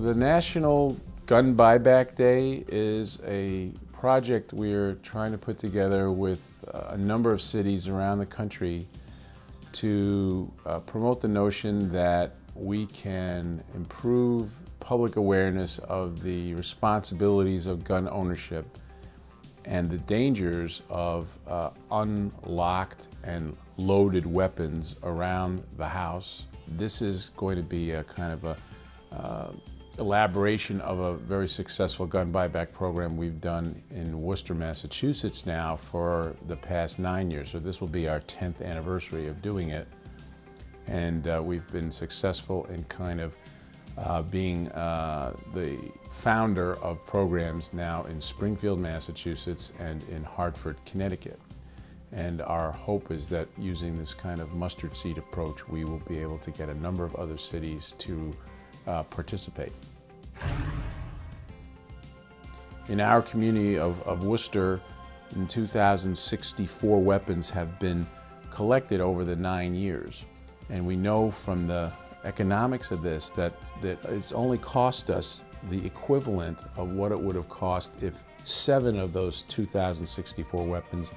The National Gun Buyback Day is a project we're trying to put together with a number of cities around the country to promote the notion that we can improve public awareness of the responsibilities of gun ownership and the dangers of unlocked and loaded weapons around the house. This is going to be a kind of a elaboration of a very successful gun buyback program we've done in Worcester, Massachusetts now for the past 9 years. So this will be our 10th anniversary of doing it. And we've been successful in kind of being the founder of programs now in Springfield, Massachusetts and in Hartford, Connecticut. And our hope is that using this kind of mustard seed approach, we will be able to get a number of other cities to participate. In our community of Worcester, in 2064 weapons have been collected over the 9 years. And we know from the economics of this that it's only cost us the equivalent of what it would have cost if 7 of those 2,064 weapons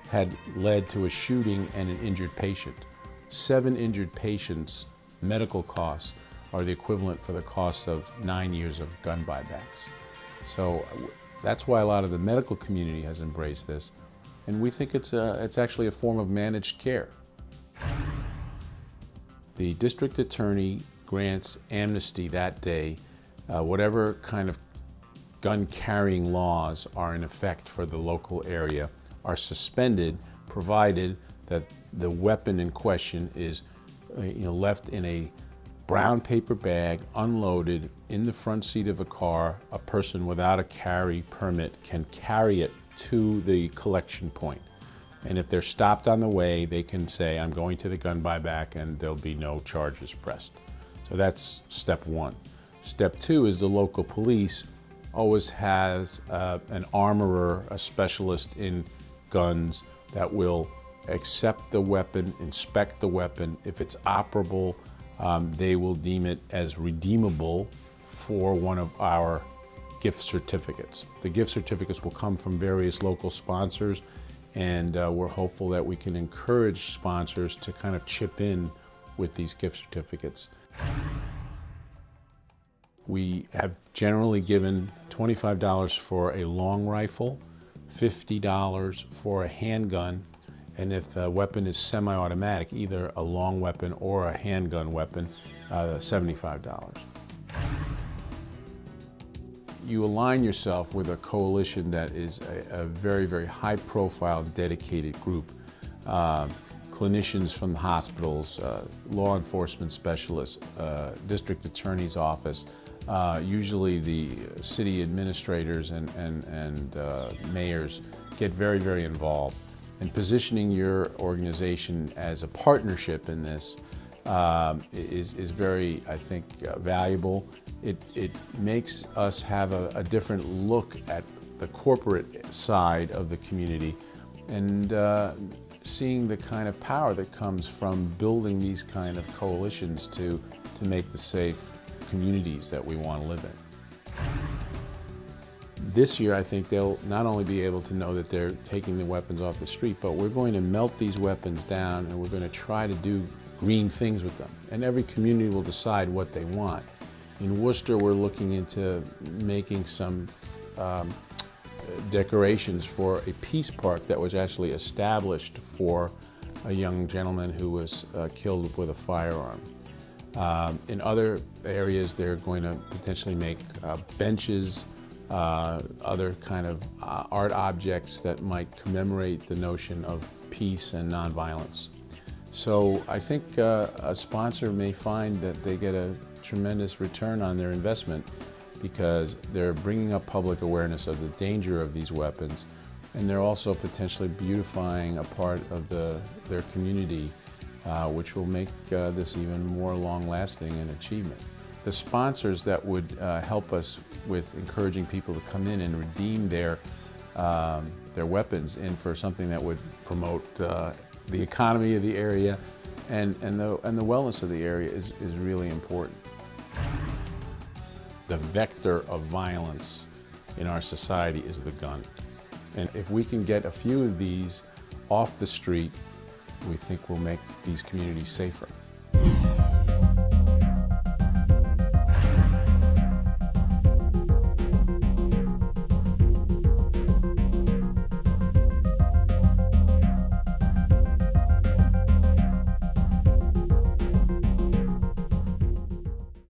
had led to a shooting and an injured patient. 7 injured patients' medical costs are the equivalent for the cost of 9 years of gun buybacks. So that's why a lot of the medical community has embraced this, and we think it's actually a form of managed care. The district attorney grants amnesty that day, whatever kind of gun carrying laws are in effect for the local area are suspended, provided that the weapon in question is left in a brown paper bag, unloaded, in the front seat of a car. A person without a carry permit can carry it to the collection point. And if they're stopped on the way, they can say, I'm going to the gun buyback, and there'll be no charges pressed. So that's step one. Step two is the local police always has an armorer, a specialist in guns that will accept the weapon, inspect the weapon. If it's operable, they will deem it as redeemable for one of our gift certificates. The gift certificates will come from various local sponsors, and we're hopeful that we can encourage sponsors to kind of chip in with these gift certificates. We have generally given $25 for a long rifle, $50 for a handgun, and if the weapon is semi-automatic, either a long weapon or a handgun weapon, $75. You align yourself with a coalition that is a very, very high-profile, dedicated group. Clinicians from the hospitals, law enforcement specialists, district attorney's office, usually the city administrators and mayors get very, very involved. And positioning your organization as a partnership in this is very, I think, valuable. It makes us have a different look at the corporate side of the community and seeing the kind of power that comes from building these kind of coalitions to make the safe communities that we want to live in. This year, I think they'll not only be able to know that they're taking the weapons off the street, but we're going to melt these weapons down and we're going to try to do green things with them. And every community will decide what they want. In Worcester, we're looking into making some decorations for a peace park that was actually established for a young gentleman who was killed with a firearm. In other areas, they're going to potentially make benches, other kind of art objects that might commemorate the notion of peace and nonviolence. So I think a sponsor may find that they get a tremendous return on their investment because they're bringing up public awareness of the danger of these weapons, and they're also potentially beautifying a part of their community, which will make this even more long-lasting an achievement. The sponsors that would help us with encouraging people to come in and redeem their weapons in for something that would promote the economy of the area and the wellness of the area is really important. the vector of violence in our society is the gun. And if we can get a few of these off the street, we think we'll make these communities safer.